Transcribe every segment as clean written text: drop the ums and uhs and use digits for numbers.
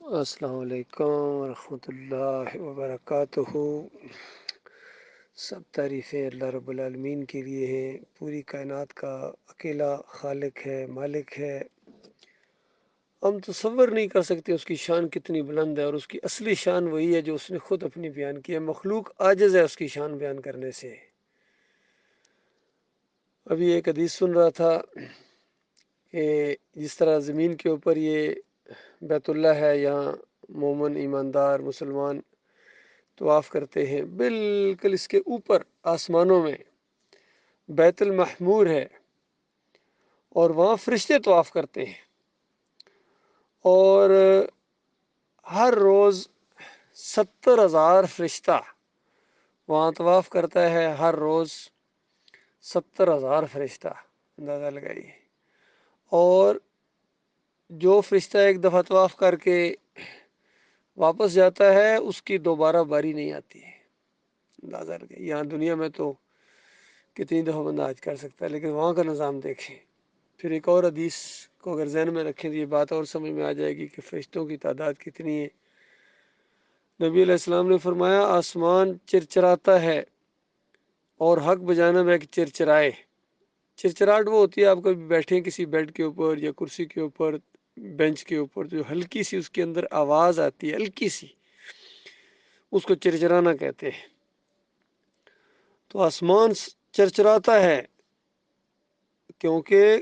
السلام علیکم ورحمۃ اللہ وبرکاتہ۔ سب تعریفیں اللہ رب العالمین کے لیے ہیں۔ پوری کائنات کا اکیلا خالق ہے، مالک ہے۔ ہم تصور نہیں کر سکتے اس کی شان کتنی بلند ہے، اور اس کی اصلی شان وہی ہے جو اس نے خود اپنی بیان کی ہے۔ مخلوق عاجز ہے اس کی شان بیان کرنے سے۔ ابھی ایک حدیث سن رہا تھا کہ جس طرح زمین کے اوپر یہ بیت اللہ ہے، یہاں مومن ایماندار مسلمان طواف کرتے ہیں، بالکل اس کے اوپر آسمانوں میں بیت المحمور ہے، اور وہاں فرشتے طواف کرتے ہیں، اور ہر روز 70,000 فرشتہ وہاں طواف کرتا ہے۔ ہر روز 70,000 فرشتہ، اندازہ لگائیے۔ اور جو فرشتہ ایک دفعہ طواف کر کے واپس جاتا ہے، اس کی دوبارہ باری نہیں آتی ہے۔ اندازہ لگائیے، یہاں دنیا میں تو کتنی دفعہ بندہ حج کر سکتا ہے، لیکن وہاں کا نظام دیکھیں۔ پھر ایک اور حدیث کو اگر ذہن میں رکھیں تو یہ بات اور سمجھ میں آ جائے گی کہ فرشتوں کی تعداد کتنی ہے۔ نبی علیہ السلام نے فرمایا، آسمان چرچراتا ہے اور حق بجانب ہے کہ چرچرائے۔ چرچراہٹ وہ ہوتی ہے، آپ کبھی بیٹھیں کسی بیڈ کے اوپر یا کرسی کے اوپر، بینچ کے اوپر، جو ہلکی سی اس کے اندر آواز آتی ہے، ہلکی سی، اس کو چرچرانا کہتے ہیں۔ تو آسمان چرچراتا ہے کیونکہ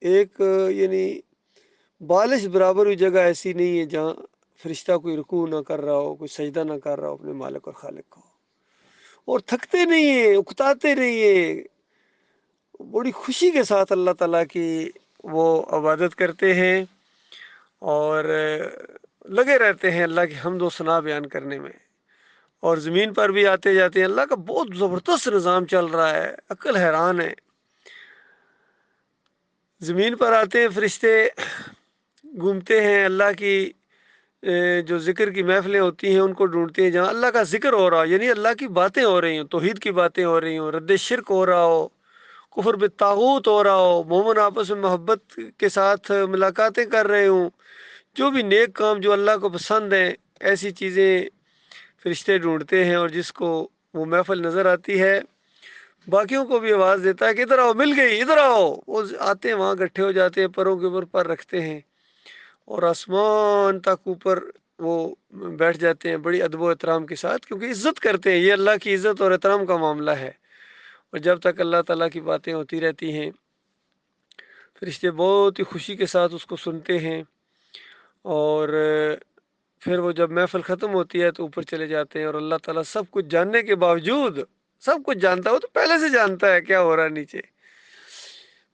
ایک یعنی بالش برابر ہوئی جگہ ایسی نہیں ہے جہاں فرشتہ کوئی رکوع نہ کر رہا ہو، کوئی سجدہ نہ کر رہا ہو اپنے مالک اور خالق کو، اور تھکتے نہیں ہیں، اکتاتے نہیں ہیں، بڑی خوشی کے ساتھ اللہ تعالیٰ کی وہ عبادت کرتے ہیں، اور لگے رہتے ہیں اللہ کی حمد و ثنا بیان کرنے میں۔ اور زمین پر بھی آتے جاتے ہیں۔ اللہ کا بہت زبردست نظام چل رہا ہے، عقل حیران ہے۔ زمین پر آتے ہیں فرشتے، گھومتے ہیں، اللہ کی جو ذکر کی محفلیں ہوتی ہیں ان کو ڈھونڈتے ہیں جہاں اللہ کا ذکر ہو رہا ہو، یعنی اللہ کی باتیں ہو رہی ہوں، توحید کی باتیں ہو رہی ہوں، رد شرک ہو رہا ہو، کفر بالطاغوت ہو رہا ہو، مومن آپس میں محبت کے ساتھ ملاقاتیں کر رہے ہوں، جو بھی نیک کام جو اللہ کو پسند ہیں، ایسی چیزیں فرشتے ڈھونڈتے ہیں۔ اور جس کو وہ محفل نظر آتی ہے، باقیوں کو بھی آواز دیتا ہے کہ ادھر آؤ، مل گئی، ادھر آؤ۔ وہ آتے ہیں، وہاں اکٹھے ہو جاتے ہیں، پروں کے اوپر پر رکھتے ہیں، اور آسمان تک اوپر وہ بیٹھ جاتے ہیں بڑی ادب و احترام کے ساتھ، کیونکہ عزت کرتے ہیں۔ یہ اللہ کی عزت اور احترام کا معاملہ ہے، اور جب تک اللہ تعالیٰ کی باتیں ہوتی رہتی ہیں، فرشتے بہت ہی خوشی کے ساتھ اس کو سنتے ہیں، اور پھر وہ جب محفل ختم ہوتی ہے تو اوپر چلے جاتے ہیں۔ اور اللہ تعالیٰ سب کچھ جاننے کے باوجود، سب کچھ جانتا ہے، وہ تو پہلے سے جانتا ہے کیا ہو رہا ہے نیچے،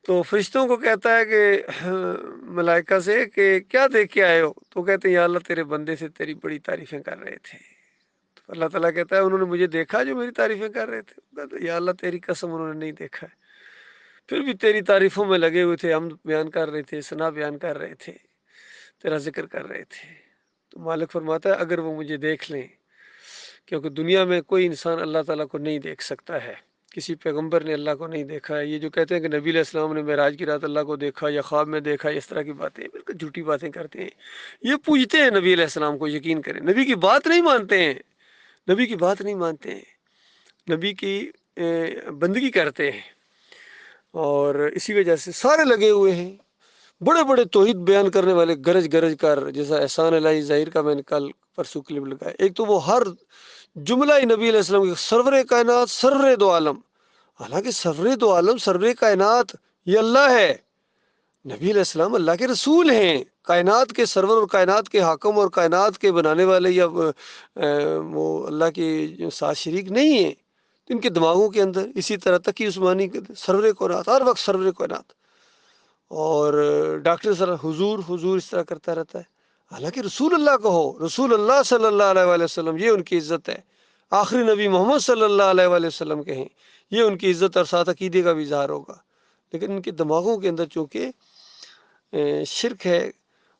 تو فرشتوں کو کہتا ہے کہ ملائکہ سے کہ کیا دیکھ کے آئے ہو؟ تو کہتے ہیں یا اللہ تیرے بندے سے تیری بڑی تعریفیں کر رہے تھے۔ تو اللہ تعالیٰ کہتا ہے انہوں نے مجھے دیکھا جو میری تعریفیں کر رہے تھے؟ کہتے ہیں یا اللہ تیری قسم انہوں نے نہیں دیکھا ہے، پھر بھی تیری تعریفوں میں لگے ہوئے تھے، حمد بیان کر رہے تھے، ثنا بیان کر رہے تھے، تیرا ذکر کر رہے تھے۔ تو مالک فرماتا ہے اگر وہ مجھے دیکھ لیں، کیونکہ دنیا میں کوئی انسان اللہ تعالیٰ کو نہیں دیکھ سکتا ہے، کسی پیغمبر نے اللہ کو نہیں دیکھا ہے۔ یہ جو کہتے ہیں کہ نبی علیہ السلام نے معراج کی رات اللہ کو دیکھا یا خواب میں دیکھا، اس طرح کی باتیں بالکل جھوٹی باتیں کرتے ہیں۔ یہ پوجتے ہیں نبی علیہ السلام کو، یقین کریں، نبی کی بات نہیں مانتے ہیں، نبی کی بات نہیں مانتے ہیں، نبی کی بندگی کرتے ہیں، اور اسی وجہ سے سارے لگے ہوئے ہیں۔ بڑے بڑے توحید بیان کرنے والے گرج گرج کر، جیسا احسان الہی ظاہر کا میں نے کل پرسوں کلپ لگایا، ایک تو وہ ہر جملہ ہی نبی علیہ السلام کی، سرور کائنات، سرور دو عالم، حالانکہ سرور دو عالم، سرور کائنات یہ اللہ ہے، نبی علیہ السلام اللہ کے رسول ہیں، کائنات کے سرور اور کائنات کے حاکم اور کائنات کے بنانے والے، یا وہ اللہ کے جو ساتھ شریک نہیں ہیں، تو ان کے دماغوں کے اندر اسی طرح تقی عثمانی سرور کائنات، ہر وقت سرور کائنات، اور ڈاکٹر سر حضور حضور اس طرح کرتا رہتا ہے، حالانکہ رسول اللہ کو ہو، رسول اللہ صلی اللہ علیہ وآلہ وسلم، یہ ان کی عزت ہے، آخری نبی محمد صلی اللہ علیہ وآلہ وسلم کے ہیں، یہ ان کی عزت اور ساتھ عقیدے کا بھی اظہار ہوگا۔ لیکن ان کے دماغوں کے اندر چونکہ شرک ہے،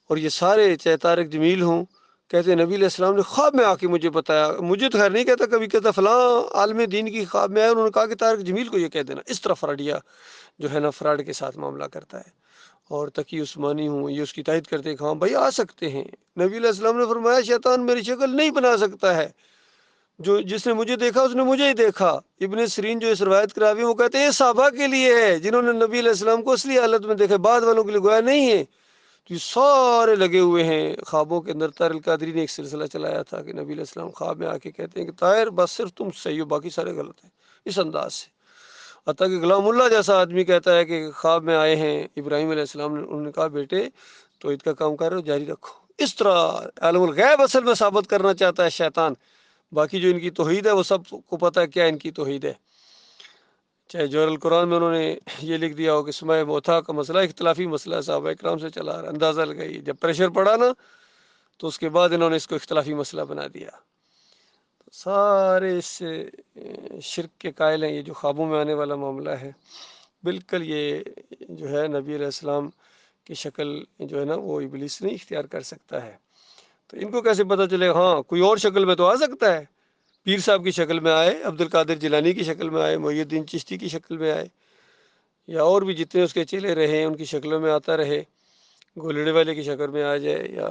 اور یہ سارے چاہے طارق جمیل ہوں، کہتے ہیں نبی علیہ السلام نے خواب میں آ کے مجھے بتایا، مجھے تو خیر نہیں کہتا، کبھی کہتا فلاں عالم دین کی خواب میں آیا، انہوں نے کہا کہ طارق جمیل کو یہ کہہ دینا، اس طرح فراڈیا جو ہے نا فراڈ کے ساتھ معاملہ کرتا ہے، اور تقی عثمانی ہوں، یہ اس کی تائید کرتے ہیں کہ ہاں بھائی آ سکتے ہیں۔ نبی علیہ السلام نے فرمایا شیطان میری شکل نہیں بنا سکتا ہے، جس نے مجھے دیکھا اس نے مجھے ہی دیکھا۔ ابن سیرین جو اس روایت کراوی وہ کہتے ہیں یہ صحابہ کے لیے ہے جنہوں نے نبی علیہ السلام کو اصلی حالت میں دیکھا، بعد والوں کے لیے گویا نہیں ہے۔ تو یہ سارے لگے ہوئے ہیں خوابوں کے اندر۔ طاہر القادری نے ایک سلسلہ چلایا تھا کہ نبی علیہ السلام خواب میں آ کے کہتے ہیں کہ طاہر بس صرف تم صحیح ہو، باقی سارے غلط ہیں، اس انداز سے۔ حتیٰ کہ غلام اللہ جیسا آدمی کہتا ہے کہ خواب میں آئے ہیں ابراہیم علیہ السلام نے، انہوں نے کہا بیٹے توحید کا کام کر رہے ہو جاری رکھو۔ اس طرح عالم الغیب اصل میں ثابت کرنا چاہتا ہے شیطان، باقی جو ان کی توحید ہے وہ سب کو پتہ ہے کیا ان کی توحید ہے۔ چاہے جوہر القرآن میں انہوں نے یہ لکھ دیا ہو کہ سماع موتھا کا مسئلہ اختلافی مسئلہ ہے، صحابہ اکرام سے چلا آ رہا ہے، اندازہ لگائیے جب پریشر پڑا نا تو اس کے بعد انہوں نے اس کو اختلافی مسئلہ بنا دیا۔ سارے اس شرک کے قائل ہیں، یہ جو خوابوں میں آنے والا معاملہ ہے بالکل یہ جو ہے نبی علیہ السلام کی شکل جو ہے نا وہ ابلیس نہیں اختیار کر سکتا ہے۔ تو ان کو کیسے پتہ چلے ہاں کوئی اور شکل میں تو آ سکتا ہے، پیر صاحب کی شکل میں آئے، عبد القادر جیلانی کی شکل میں آئے، محی الدین چشتی کی شکل میں آئے، یا اور بھی جتنے اس کے چیلے رہے ہیں ان کی شکلوں میں آتا رہے، گولڑے والے کی شکل میں آ جائے یا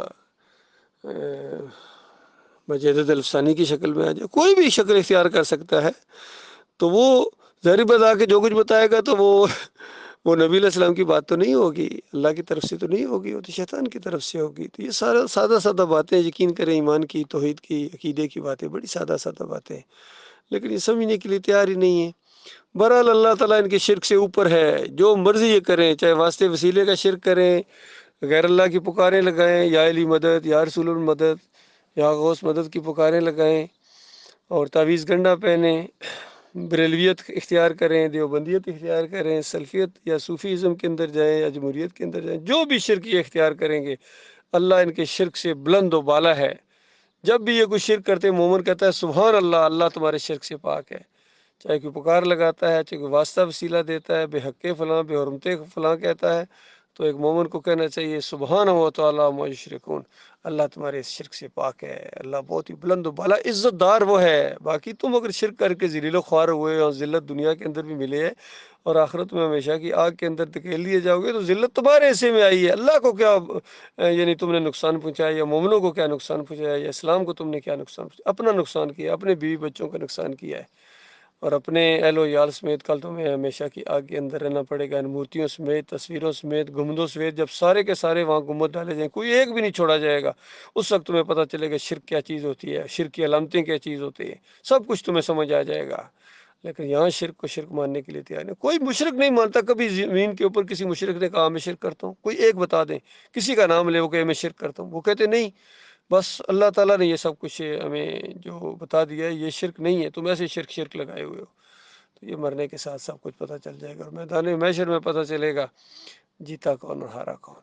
مجدد الفسانی کی شکل میں آ جائے، کوئی بھی شکل اختیار کر سکتا ہے۔ تو وہ ظاہری بتا کے جو کچھ بتائے گا تو وہ نبی علیہ السلام کی بات تو نہیں ہوگی، اللہ کی طرف سے تو نہیں ہوگی، وہ تو شیطان کی طرف سے ہوگی۔ تو یہ سادہ سادہ باتیں، یقین کریں ایمان کی، توحید کی، عقیدے کی باتیں، بڑی سادہ سادہ باتیں، لیکن یہ سمجھنے کے لیے تیار ہی نہیں ہے۔ بہرحال اللہ تعالیٰ ان کے شرک سے اوپر ہے، جو مرضی یہ کریں، چاہے واسطے وسیلے کا شرک کریں، غیر اللہ کی پکاریں لگائیں، یا علی مدد، یا رسول المدد، یا غوث مدد کی پکاریں لگائیں، اور تعویذ گنڈا پہنیں، بریلویت اختیار کریں، دیوبندیت اختیار کریں، سلفیت یا صوفیزم کے اندر جائیں یا جمہوریت کے اندر جائیں، جو بھی شرک یہ اختیار کریں گے اللہ ان کے شرک سے بلند و بالا ہے۔ جب بھی یہ کوئی شرک کرتے مومن کہتا ہے سبحان اللہ، اللہ تمہارے شرک سے پاک ہے۔ چاہے کوئی پکار لگاتا ہے، چاہے کوئی واسطہ وسیلہ دیتا ہے، بے حق فلاں، بے حرمت فلاں کہتا ہے، تو ایک مومن کو کہنا چاہیے سبحانہ و تعالی عما یشرکون، اللہ تمہارے اس شرک سے پاک ہے، اللہ بہت ہی بلند و بالا عزت دار وہ ہے۔ باقی تم اگر شرک کر کے ذلیل و خوار ہوئے اور ذلت دنیا کے اندر بھی ملے ہے اور آخرت میں ہمیشہ کی آگ کے اندر دھکیل لیے جاؤ گے تو ذلت تمہارے حصے میں آئی ہے۔ اللہ کو کیا یعنی تم نے نقصان پہنچایا، یا مومنوں کو کیا نقصان پہنچایا، یا اسلام کو تم نے کیا نقصان پہنچایا؟ اپنا نقصان کیا، اپنے بیوی بچوں کا نقصان کیا ہے، اور اپنے اہل و عیال سمیت کل تمہیں ہمیشہ کی آگ کے اندر رہنا پڑے گا، ان مورتیوں سمیت، تصویروں سمیت، گنبدوں سمیت۔ جب سارے کے سارے وہاں گنبد ڈالے جائیں، کوئی ایک بھی نہیں چھوڑا جائے گا، اس وقت تمہیں پتہ چلے گا شرک کیا چیز ہوتی ہے، شرک کی علامتیں کیا چیز ہوتی ہے، سب کچھ تمہیں سمجھ آ جائے گا۔ لیکن یہاں شرک کو شرک ماننے کے لیے تیار نہیں، کوئی مشرک نہیں مانتا۔ کبھی زمین کے اوپر کسی مشرک نے کہا میں شرک کرتا ہوں، کوئی ایک بتا دیں، کسی کا نام لے وہ کہ میں شرک کرتا ہوں، وہ کہتے نہیں، بس اللہ تعالیٰ نے یہ سب کچھ ہمیں جو بتا دیا ہے یہ شرک نہیں ہے، تم ایسے شرک لگائے ہوئے ہو۔ تو یہ مرنے کے ساتھ سب کچھ پتہ چل جائے گا، اور میدان محشر میں پتہ چلے گا جیتا کون اور ہارا کون۔